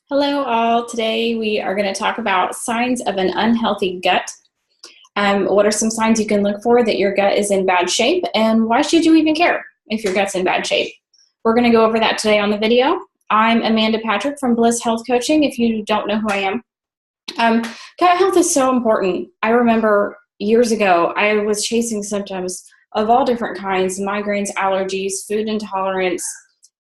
Hello all. Today we are going to talk about signs of an unhealthy gut. What are some signs you can look for that your gut is in bad shape, and why should you even care if your gut's in bad shape? We're going to go over that today on the video. I'm Amanda Patrick from Bliss Health Coaching, if you don't know who I am. Gut health is so important. I remember years ago I was chasing symptoms of all different kinds: migraines, allergies, food intolerance,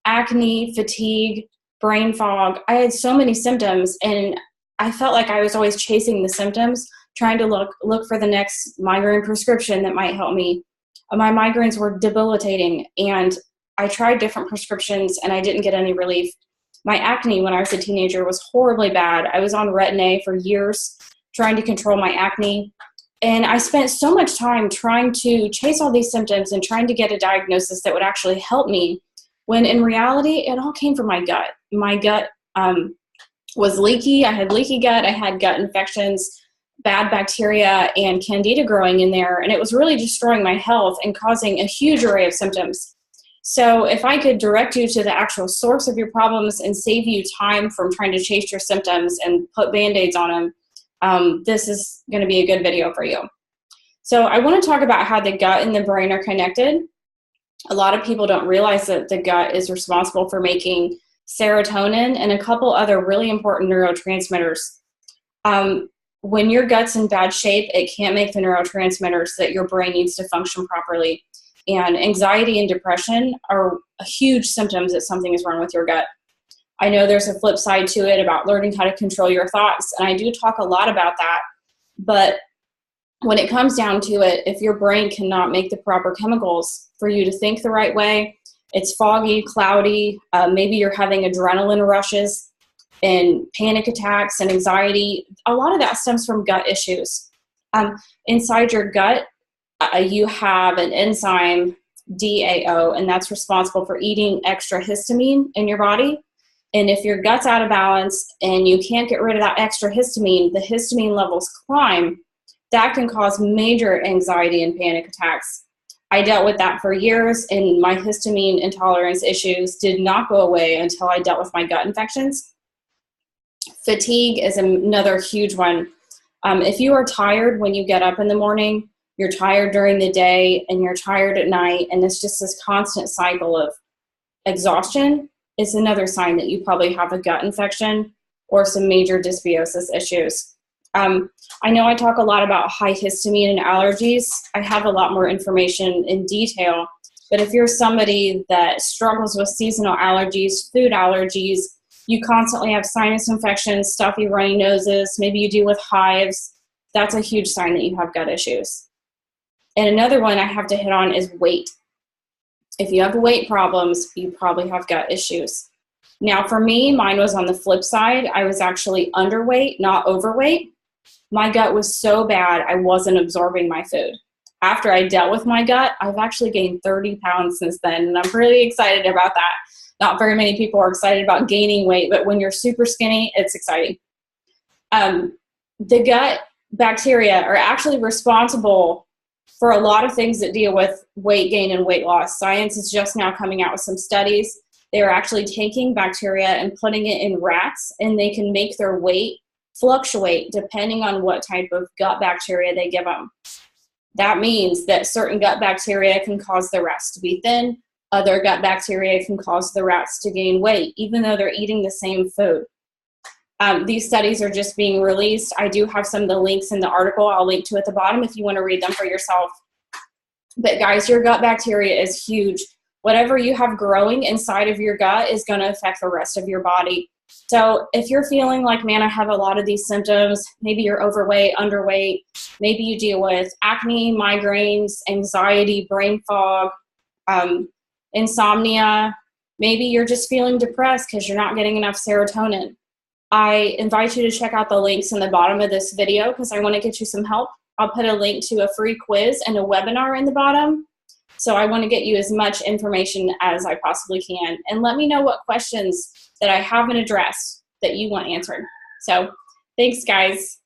acne, fatigue, brain fog. I had so many symptoms, and I felt like I was always chasing the symptoms, trying to look for the next migraine prescription that might help me. My migraines were debilitating, and I tried different prescriptions, and I didn't get any relief. My acne when I was a teenager was horribly bad. I was on Retin-A for years trying to control my acne, and I spent so much time trying to chase all these symptoms and trying to get a diagnosis that would actually help me, when in reality, it all came from my gut. My gut was leaky. I had leaky gut. I had gut infections, bad bacteria, and candida growing in there, and it was really destroying my health and causing a huge array of symptoms. So if I could direct you to the actual source of your problems and save you time from trying to chase your symptoms and put Band-Aids on them, this is going to be a good video for you. So I want to talk about how the gut and the brain are connected. A lot of people don't realize that the gut is responsible for making serotonin and a couple other really important neurotransmitters. When your gut's in bad shape, it can't make the neurotransmitters that your brain needs to function properly. And anxiety and depression are huge symptoms that something is wrong with your gut. I know there's a flip side to it about learning how to control your thoughts, and I do talk a lot about that. But when it comes down to it, if your brain cannot make the proper chemicals for you to think the right way, it's foggy, cloudy, maybe you're having adrenaline rushes and panic attacks and anxiety. A lot of that stems from gut issues. Inside your gut, you have an enzyme, DAO, and that's responsible for eating extra histamine in your body. And if your gut's out of balance and you can't get rid of that extra histamine, the histamine levels climb. That can cause major anxiety and panic attacks. I dealt with that for years, and my histamine intolerance issues did not go away until I dealt with my gut infections. Fatigue is another huge one. If you are tired when you get up in the morning, you're tired during the day, and you're tired at night, and it's just this constant cycle of exhaustion, it's another sign that you probably have a gut infection or some major dysbiosis issues. I know I talk a lot about high histamine and allergies. I have a lot more information in detail, but if you're somebody that struggles with seasonal allergies, food allergies, you constantly have sinus infections, stuffy runny noses, maybe you deal with hives, that's a huge sign that you have gut issues. And another one I have to hit on is weight. If you have weight problems, you probably have gut issues. Now for me, mine was on the flip side. I was actually underweight, not overweight. My gut was so bad, I wasn't absorbing my food. After I dealt with my gut, I've actually gained 30 pounds since then, and I'm really excited about that. Not very many people are excited about gaining weight, but when you're super skinny, it's exciting. The gut bacteria are actually responsible for a lot of things that deal with weight gain and weight loss. Science is just now coming out with some studies. They are actually taking bacteria and putting it in rats, and they can make their weight fluctuate depending on what type of gut bacteria they give them. That means that certain gut bacteria can cause the rats to be thin. Other gut bacteria can cause the rats to gain weight, even though they're eating the same food. These studies are just being released. I do have some of the links in the article. I'll link to at the bottom if you want to read them for yourself. But guys, your gut bacteria is huge. Whatever you have growing inside of your gut is going to affect the rest of your body. So if you're feeling like, man, I have a lot of these symptoms, maybe you're overweight, underweight, maybe you deal with acne, migraines, anxiety, brain fog, insomnia, maybe you're just feeling depressed because you're not getting enough serotonin. I invite you to check out the links in the bottom of this video because I want to get you some help. I'll put a link to a free quiz and a webinar in the bottom. So I want to get you as much information as I possibly can. And let me know what questions that I haven't addressed that you want answered. So thanks, guys.